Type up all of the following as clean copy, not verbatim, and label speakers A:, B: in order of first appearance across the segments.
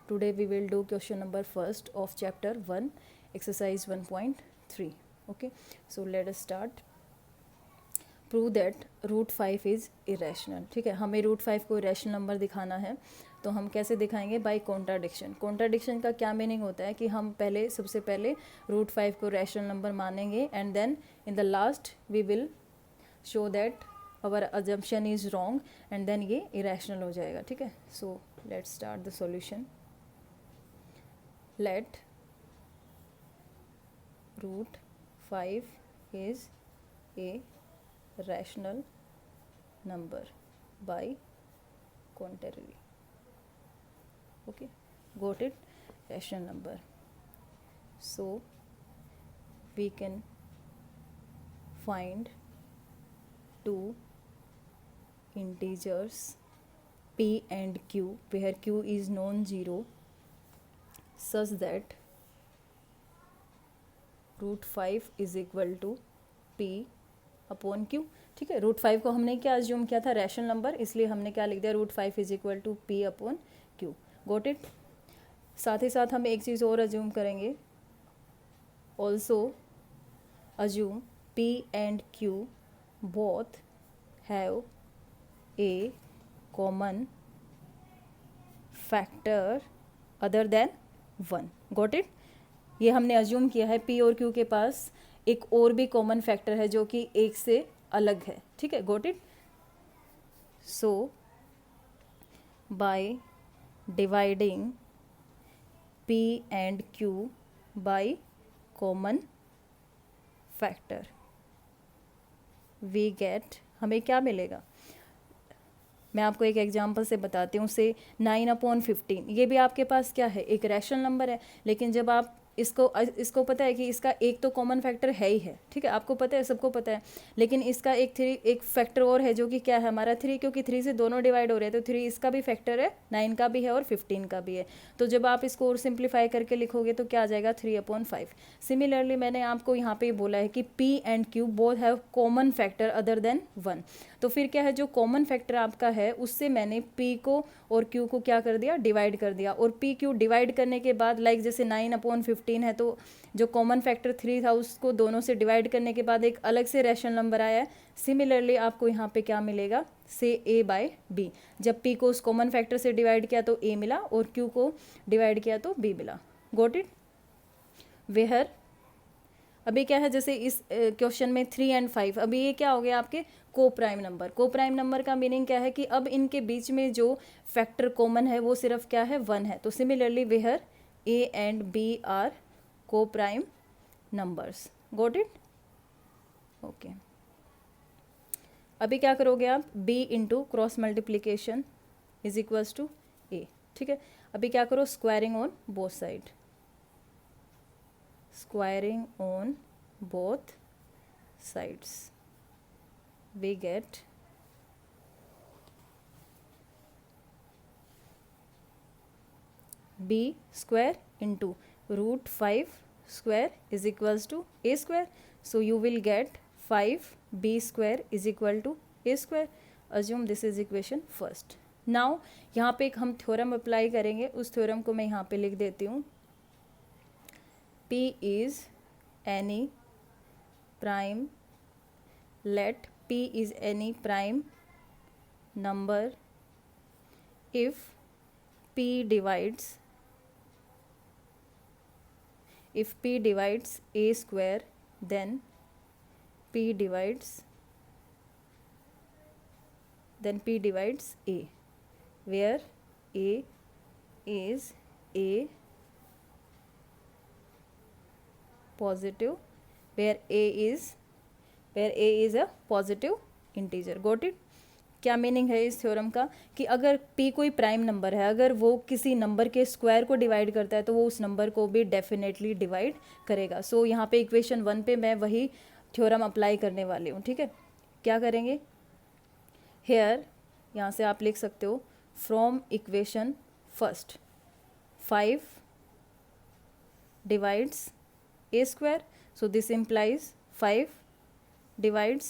A: Today we will do question number first of chapter 1, exercise 1.3. Okay, so let us start. Prove that root 5 is irrational. ठीक है, हमें root 5 को irrational number दिखाना है. तो हम कैसे दिखाएंगे? Bye contradiction. कॉन्ट्राडिक्शन का क्या मीनिंग होता है कि हम सबसे पहले रूट 5 को रैशनल नंबर मानेंगे and then in the last we will show that our assumption is wrong and then ये इरेशनल हो जाएगा. ठीक है, so let's start the solution. Let root 5 is a rational number by contrary. Okay, got it? Rational number. So we can find two integers p and q where q is non-zero such that root 5 is equal to P upon Q. ठीक है, root 5 को हमने क्या assume किया था? Rational number, इसलिए हमने क्या लिख दिया? Root 5 is equal to P upon Q. Got it? साथ ही साथ हम एक चीज़ और अज्यूम करेंगे. Also assume P and Q both have a common factor other than 1. Got it? ये हमने अज्यूम किया है P और Q के पास एक और भी कॉमन फैक्टर है जो कि एक से अलग है. ठीक है, got it? So by dividing P and Q by common factor we get, हमें क्या मिलेगा? मैं आपको एक एग्जांपल से बताती हूँ. से 9/15 ये भी आपके पास क्या है? एक रैशनल नंबर है. लेकिन जब आप इसको पता है कि इसका एक तो कॉमन फैक्टर है ही है. ठीक है, आपको पता है, सबको पता है. लेकिन इसका एक फैक्टर और है जो कि क्या है? हमारा 3, क्योंकि 3 से दोनों डिवाइड हो रहे हैं तो 3 इसका भी फैक्टर है, 9 का भी है और 15 का भी है. तो जब आप इसको और सिंप्लीफाई करके लिखोगे तो क्या आ जाएगा? 3/5. सिमिलरली मैंने आपको यहाँ पे बोला है कि P and Q both have common factor other than 1. तो फिर क्या है? जो कॉमन फैक्टर आपका है उससे मैंने P को और Q को क्या कर दिया? डिवाइड कर दिया. और P Q डिवाइड करने के बाद लाइक जैसे 9/15 है तो जो कॉमन फैक्टर 3 था उसको दोनों से डिवाइड करने के बाद एक अलग से रैशनल नंबर आया है. सिमिलरली आपको यहाँ पे क्या मिलेगा? से A/B. जब P को उस कॉमन फैक्टर से डिवाइड किया तो A मिला और Q को डिवाइड किया तो B मिला. Got it? वेयर अभी क्या है? जैसे इस क्वेश्चन में 3 एंड 5, अभी ये क्या हो गया? आपके को प्राइम नंबर. को प्राइम नंबर का मीनिंग क्या है? कि अब इनके बीच में जो फैक्टर कॉमन है वो सिर्फ क्या है? 1 है. तो similarly where A and B are coprime numbers. Got it? Okay. अभी क्या करोगे आप? B into cross multiplication is equals to A. ठीक है, अभी क्या करो? Squaring on both side. Squaring on both sides we get B square into root 5 square is equals to A square. So you will get 5B square is equal to A square. Assume this is equation first. Now यहाँ पे एक हम theorem apply करेंगे. उस theorem को मैं यहाँ पे लिख देती हूँ. P is any prime, let P is any prime number if P divides A square, then P divides A, where A is a positive, where A is a positive integer. Got it? क्या meaning है इस theorem का? कि अगर P कोई prime number है, अगर वो किसी नंबर के स्क्वायर को डिवाइड करता है तो वो उस नंबर को भी डेफिनेटली डिवाइड करेगा. सो यहाँ पे इक्वेशन 1 पे मैं वही थ्योरम अप्लाई करने वाली हूँ. ठीक है, क्या करेंगे? हेयर यहाँ से आप लिख सकते हो from equation first 5 divides A square, so this implies 5 divides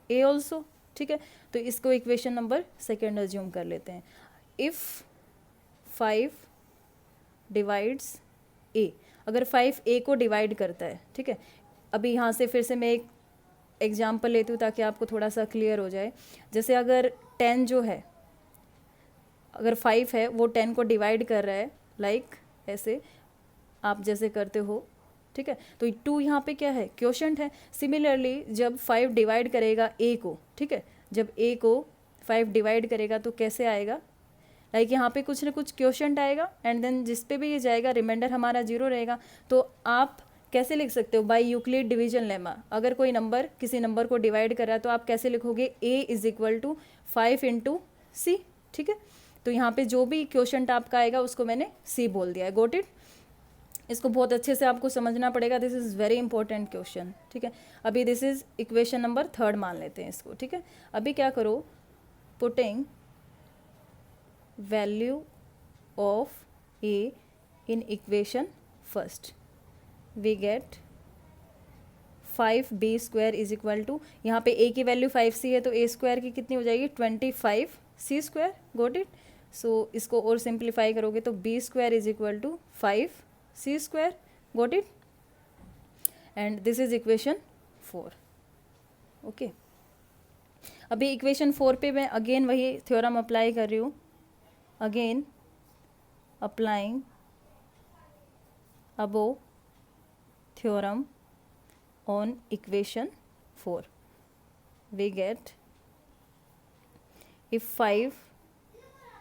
A: A also. ठीक है, तो इसको इक्वेशन नंबर सेकेंड अज्यूम कर लेते हैं. इफ़ 5 डिवाइड्स ए, अगर 5 ए को डिवाइड करता है, ठीक है। अभी यहाँ से फिर से मैं एक एग्जाम्पल लेती हूँ ताकि आपको थोड़ा सा क्लियर हो जाए। जैसे अगर 10 जो है, अगर 5 है वो 10 को डिवाइड कर रहा है, लाइक ऐसे आप जैसे करते हो, ठीक है। तो 2 यहाँ पे क्या है, क्वोशंट है। सिमिलरली जब 5 डिवाइड करेगा ए को, ठीक है, जब ए को 5 डिवाइड करेगा तो कैसे आएगा, लाइक यहाँ पे कुछ ना कुछ क्वोशंट आएगा एंड देन जिस पे भी ये जाएगा रिमाइंडर हमारा 0 रहेगा। तो आप कैसे लिख सकते हो, बाय यूक्लिड डिवीजन लेमा, अगर कोई नंबर किसी नंबर को डिवाइड कर रहा है तो आप कैसे लिखोगे, a is equal to 5 into सी, ठीक है। तो यहाँ पे जो भी क्वोशंट आपका आएगा उसको मैंने c बोल दिया है। Got it. इसको बहुत अच्छे से आपको समझना पड़ेगा, this is very important question, ठीक है। अभी दिस इज इक्वेशन नंबर 3 मान लेते हैं इसको, ठीक है। अभी क्या करो, putting value of a in equation first, we get 5b square is equal to, यहाँ पे a की वैल्यू 5c है तो a स्क्वायर की कितनी हो जाएगी 25c स्क्वायर। Got it. सो इसको और सिंप्लीफाई करोगे तो b square is equal to 5c square. Got it. And this is equation 4। Okay. अभी इक्वेशन 4 पे मैं अगेन वही थ्योरम अप्लाई कर रही हूँ, again applying above theorem on equation 4, we get if 5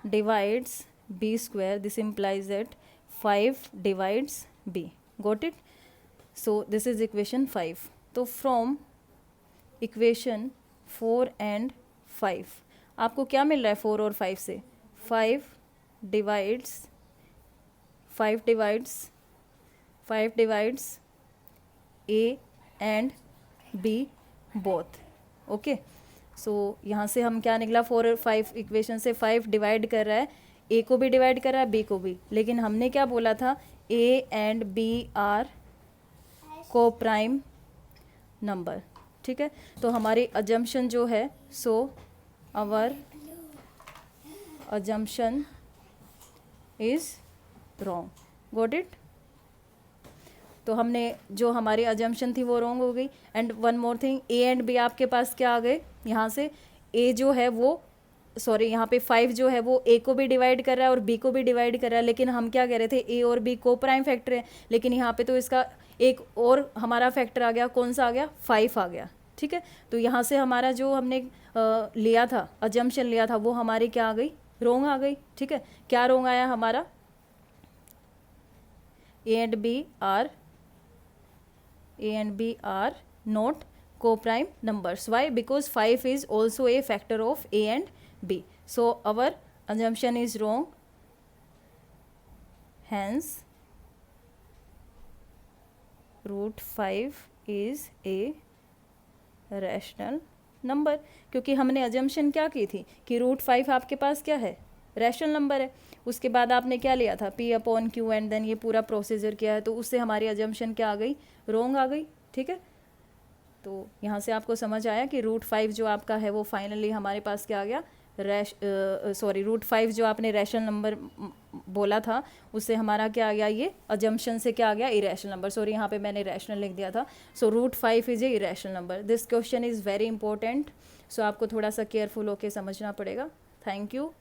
A: divides b square, this implies that 5 divides b. Got it? So this is equation 5. तो from equation 4 and 5 आपको क्या मिल रहा है 4 और 5 से, 5 divides a and b both. Okay. So यहाँ से हम क्या निकला, 4 और 5 इक्वेशन से 5 डिवाइड कर रहा है, a को भी डिवाइड कर रहा है b को भी, लेकिन हमने क्या बोला था, a and b are coprime number, ठीक है। तो हमारी अजम्पशन जो है, so our assumption is wrong. Got it. तो हमने जो हमारी अजम्पशन थी वो रॉन्ग हो गई। And one more thing, A and B आपके पास क्या आ गए, यहाँ से ए जो है वो, सॉरी यहाँ पे 5 जो है वो ए को भी डिवाइड कर रहा है और बी को भी डिवाइड कर रहा है, लेकिन हम क्या कह रहे थे, ए और बी को प्राइम फैक्टर है, लेकिन यहाँ पे तो इसका एक और हमारा फैक्टर आ गया, कौन सा आ गया, 5 आ गया, ठीक है। तो यहाँ से हमारा जो हमने लिया था, अजम्पशन लिया था, वो हमारी क्या आ गई, रॉन्ग आ गई, ठीक है। क्या रॉन्ग आया हमारा, A and B are not co-prime numbers. Why? Because 5 is also a factor of a and b. So our assumption is wrong. Hence root 5 is a rational number. क्योंकि हमने assumption क्या की थी कि root 5 आपके पास क्या है, रैशनल नंबर है। उसके बाद आपने क्या लिया था, p upon q and then ये पूरा प्रोसीजर किया है, तो उससे हमारी अजम्पशन क्या आ गई, रॉन्ग आ गई, ठीक है। तो यहाँ से आपको समझ आया कि रूट 5 जो आपका है वो फाइनली हमारे पास क्या आ गया, रूट 5 जो आपने रैशनल नंबर बोला था उससे हमारा क्या आ गया, ये अजम्पशन से क्या आ गया, इरेशनल नंबर। सॉरी यहाँ पे मैंने रैशनल लिख दिया था। So root 5 is a irrational number. This question is very important, so आपको थोड़ा सा केयरफुल होकर समझना पड़ेगा। Thank you.